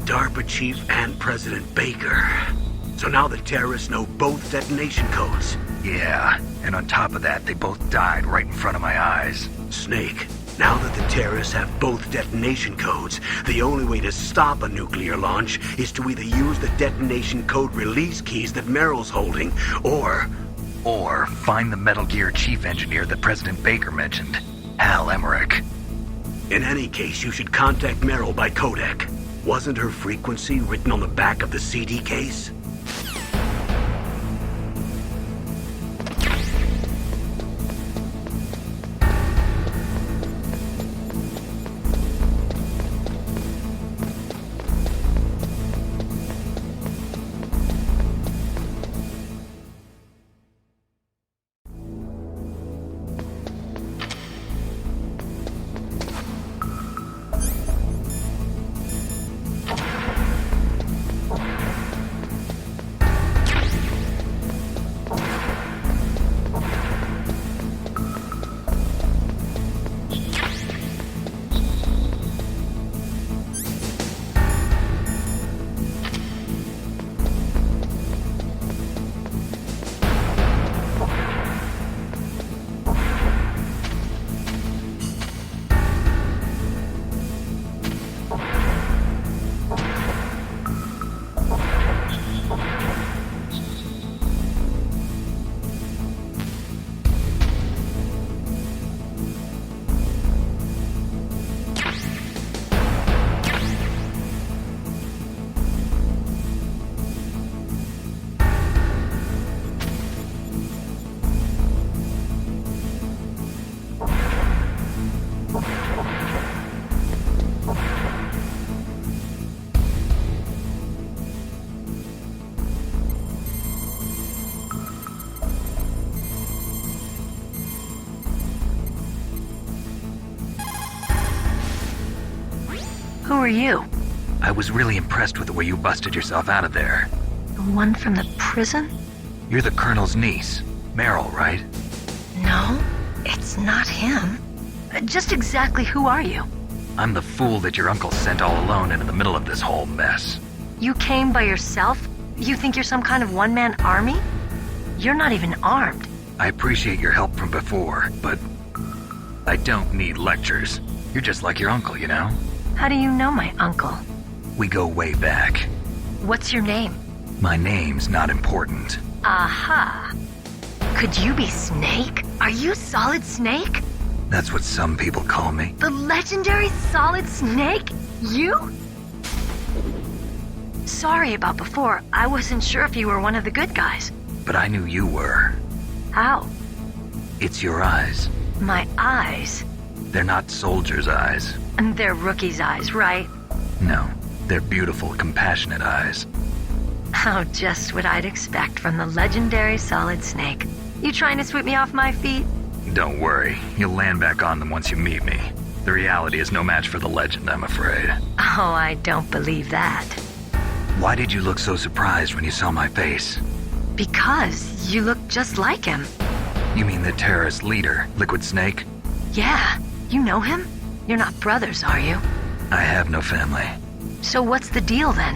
DARPA chief and President Baker. So now the terrorists know both detonation codes. Yeah, and on top of that, they both died right in front of my eyes. Snake, now that the terrorists have both detonation codes, the only way to stop a nuclear launch is to either use the detonation code release keys that Meryl's holding, or find the Metal Gear chief engineer that President Baker mentioned, Hal Emmerich. In any case, you should contact Meryl by codec. Wasn't her frequency written on the back of the CD case? Who are you? I was really impressed with the way you busted yourself out of there. The one from the prison? You're the Colonel's niece, Meryl, right? No, it's not him. Just exactly who are you? I'm the fool that your uncle sent all alone into the middle of this whole mess. You came by yourself? You think you're some kind of one-man army? You're not even armed. I appreciate your help from before, but I don't need lectures. You're just like your uncle, you know? How do you know my uncle? We go way back. What's your name? My name's not important. Aha. Could you be Snake? Are you Solid Snake? That's what some people call me. The legendary Solid Snake? You? Sorry about before. I wasn't sure if you were one of the good guys. But I knew you were. How? It's your eyes. My eyes? They're not soldiers' eyes. And they're rookies' eyes, right? No, they're beautiful, compassionate eyes. Oh, just what I'd expect from the legendary Solid Snake. You trying to sweep me off my feet? Don't worry, you'll land back on them once you meet me. The reality is no match for the legend, I'm afraid. Oh, I don't believe that. Why did you look so surprised when you saw my face? Because you look just like him. You mean the terrorist leader, Liquid Snake? Yeah, you know him? You're not brothers, are you? I have no family. So what's the deal then?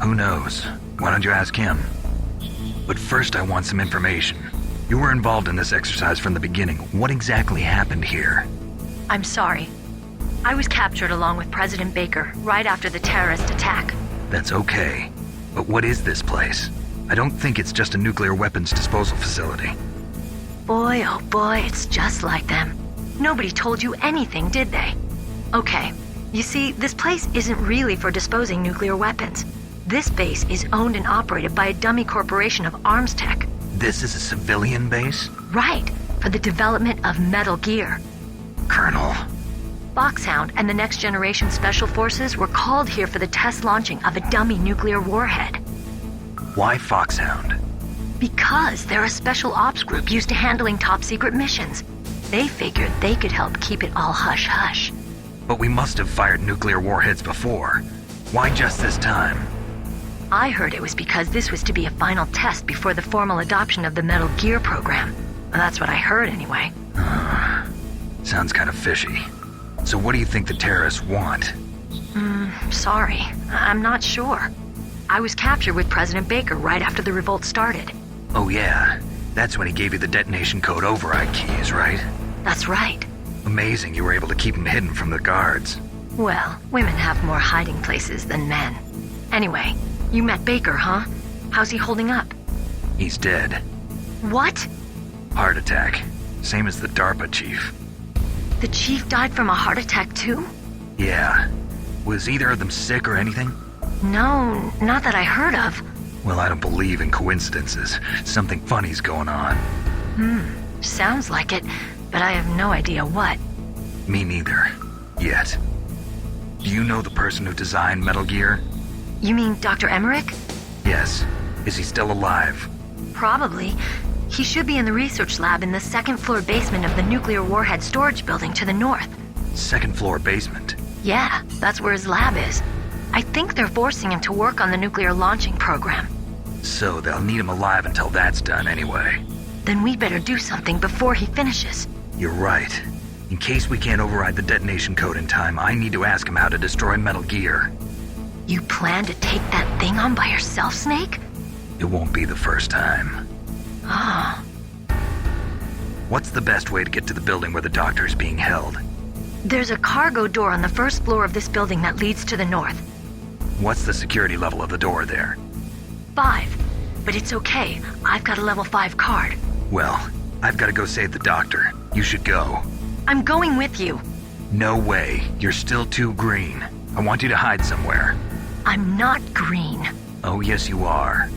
Who knows? Why don't you ask him? But first I want some information. You were involved in this exercise from the beginning. What exactly happened here? I'm sorry. I was captured along with President Baker right after the terrorist attack. That's okay. But what is this place? I don't think it's just a nuclear weapons disposal facility. Boy, oh boy, it's just like them. Nobody told you anything, did they? Okay, you see, this place isn't really for disposing nuclear weapons. This base is owned and operated by a dummy corporation of arms tech. This is a civilian base? Right, for the development of Metal Gear. Colonel. Foxhound and the Next Generation Special Forces were called here for the test launching of a dummy nuclear warhead. Why Foxhound? Because they're a special ops group used to handling top-secret missions. They figured they could help keep it all hush-hush. But we must have fired nuclear warheads before. Why just this time? I heard it was because this was to be a final test before the formal adoption of the Metal Gear program. That's what I heard anyway. Sounds kind of fishy. So what do you think the terrorists want? Sorry. I'm not sure. I was captured with President Baker right after the revolt started. Oh yeah, that's when he gave you the detonation code override keys, right? That's right. Amazing you were able to keep him hidden from the guards. Well, women have more hiding places than men. Anyway, you met Baker, huh? How's he holding up? He's dead. What? Heart attack. Same as the DARPA chief. The chief died from a heart attack too? Yeah. Was either of them sick or anything? No, not that I heard of. Well, I don't believe in coincidences. Something funny's going on. Sounds like it, but I have no idea what. Me neither. Yet. Do you know the person who designed Metal Gear? You mean Dr. Emmerich? Yes. Is he still alive? Probably. He should be in the research lab in the second-floor basement of the nuclear warhead storage building to the north. Second floor basement. Yeah, that's where his lab is. I think they're forcing him to work on the nuclear launching program. So they'll need him alive until that's done anyway. Then we better do something before he finishes. You're right. In case we can't override the detonation code in time, I need to ask him how to destroy Metal Gear. You plan to take that thing on by yourself, Snake? It won't be the first time. Ah. What's the best way to get to the building where the doctor is being held? There's a cargo door on the first floor of this building that leads to the north. What's the security level of the door there? 5. But it's okay. I've got a level 5 card. Well, I've got to go save the doctor. You should go. I'm going with you. No way. You're still too green. I want you to hide somewhere. I'm not green. Oh, yes, you are.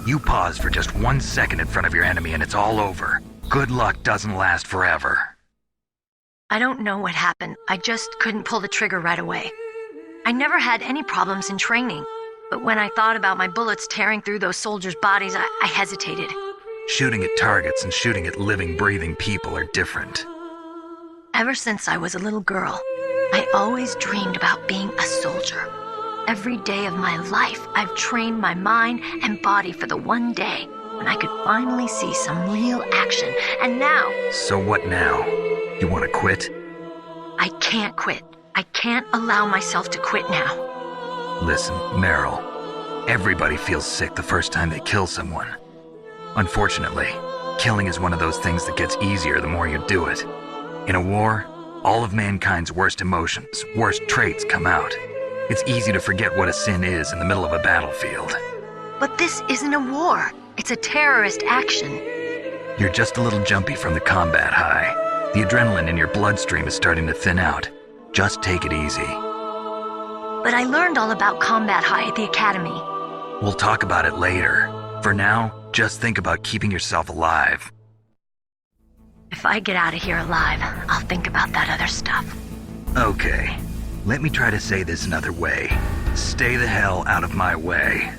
You pause for just 1 second in front of your enemy and it's all over. Good luck doesn't last forever. I don't know what happened. I just couldn't pull the trigger right away. I never had any problems in training, but when I thought about my bullets tearing through those soldiers' bodies, I hesitated. Shooting at targets and shooting at living, breathing people are different. Ever since I was a little girl, I always dreamed about being a soldier. Every day of my life, I've trained my mind and body for the one day when I could finally see some real action, and now... So what now? You want to quit? I can't quit. I can't allow myself to quit now. Listen, Meryl, everybody feels sick the first time they kill someone. Unfortunately, killing is one of those things that gets easier the more you do it. In a war, all of mankind's worst emotions, worst traits come out. It's easy to forget what a sin is in the middle of a battlefield. But this isn't a war. It's a terrorist action. You're just a little jumpy from the combat high. The adrenaline in your bloodstream is starting to thin out. Just take it easy. But I learned all about combat high at the academy. We'll talk about it later. For now, just think about keeping yourself alive. If I get out of here alive, I'll think about that other stuff. Okay. Let me try to say this another way. Stay the hell out of my way.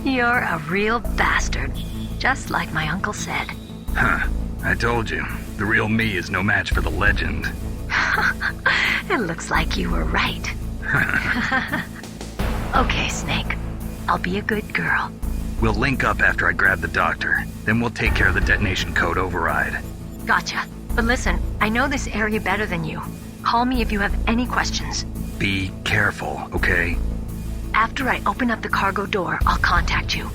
You're a real bastard. Just like my uncle said. Huh. I told you. The real me is no match for the legend. It looks like you were right. Okay, Snake. I'll be a good girl. We'll link up after I grab the doctor. Then we'll take care of the detonation code override. Gotcha. But listen, I know this area better than you. Call me if you have any questions. Be careful, okay? After I open up the cargo door, I'll contact you.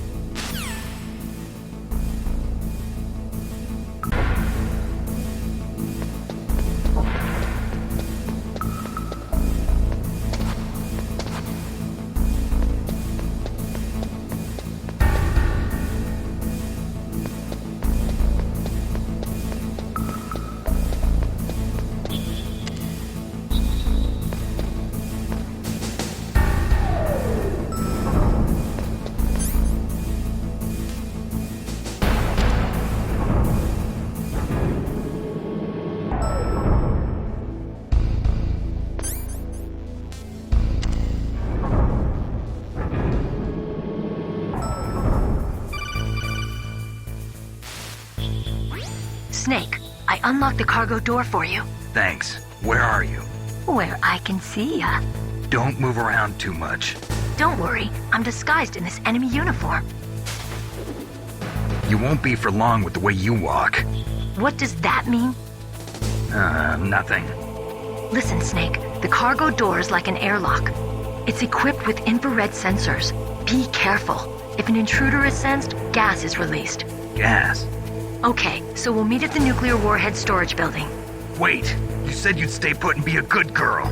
Snake, I unlocked the cargo door for you. Thanks. Where are you? Where I can see ya. Don't move around too much. Don't worry, I'm disguised in this enemy uniform. You won't be for long with the way you walk. What does that mean? Nothing. Listen, Snake, the cargo door is like an airlock. It's equipped with infrared sensors. Be careful. If an intruder is sensed, gas is released. Gas? Okay, so we'll meet at the nuclear warhead storage building. Wait, you said you'd stay put and be a good girl.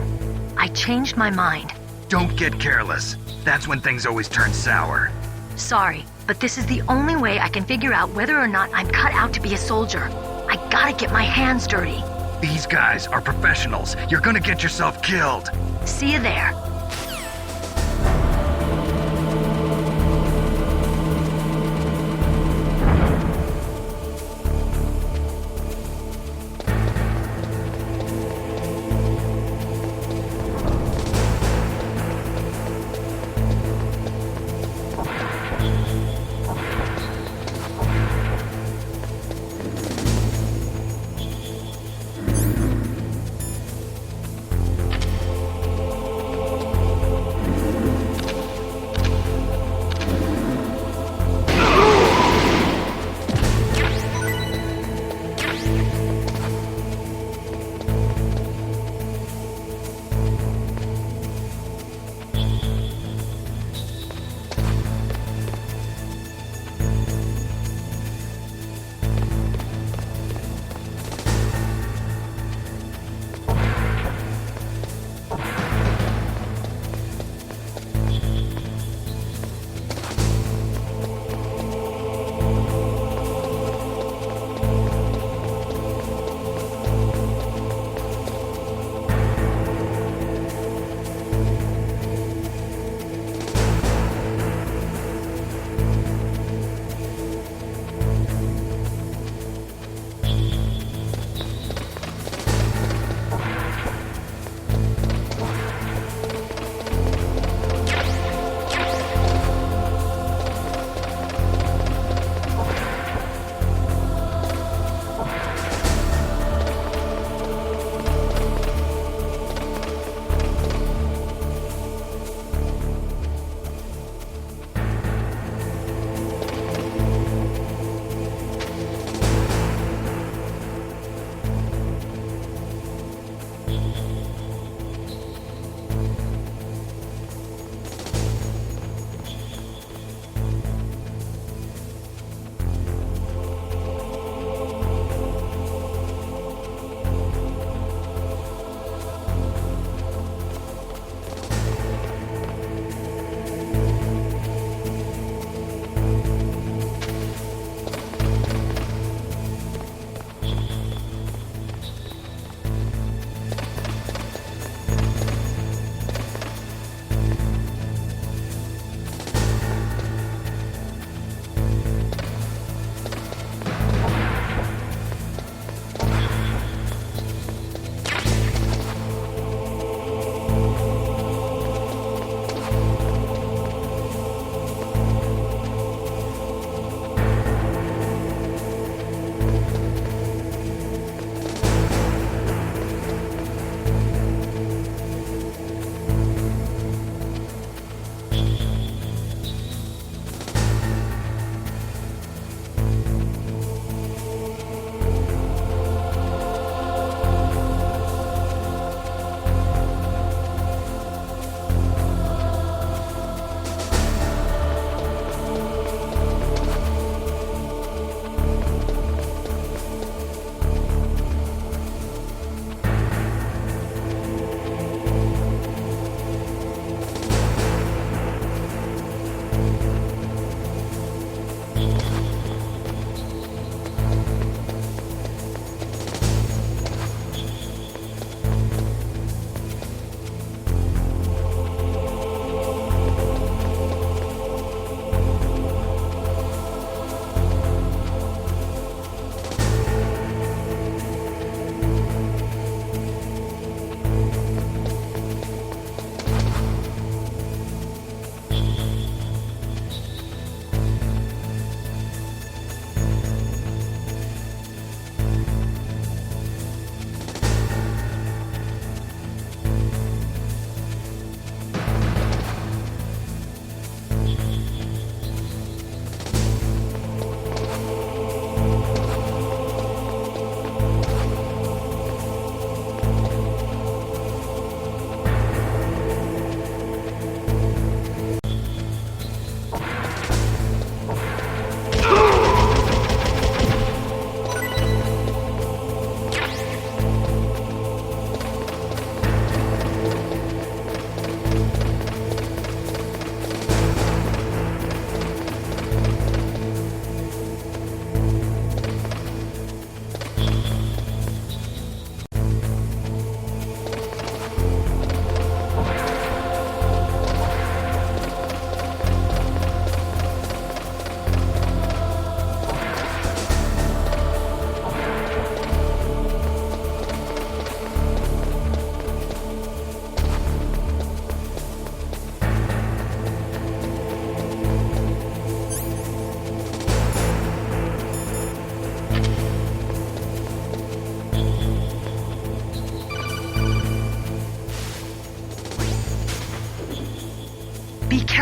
I changed my mind. Don't get careless. That's when things always turn sour. Sorry, but this is the only way I can figure out whether or not I'm cut out to be a soldier. I gotta get my hands dirty. These guys are professionals. You're gonna get yourself killed. See you there.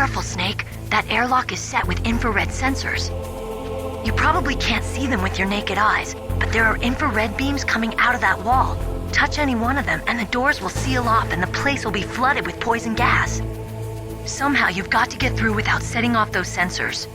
careful, Snake. That airlock is set with infrared sensors. You probably can't see them with your naked eyes, but there are infrared beams coming out of that wall. Touch any one of them and the doors will seal off and the place will be flooded with poison gas. Somehow you've got to get through without setting off those sensors.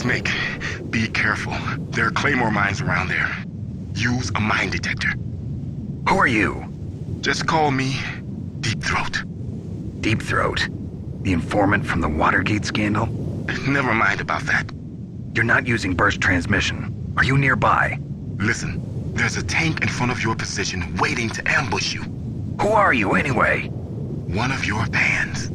Snake, be careful. There are claymore mines around there. Use a mine detector. Who are you? Just call me Deep Throat. Deep Throat? The informant from the Watergate scandal? Never mind about that. You're not using burst transmission. Are you nearby? Listen, there's a tank in front of your position waiting to ambush you. Who are you anyway? One of your fans.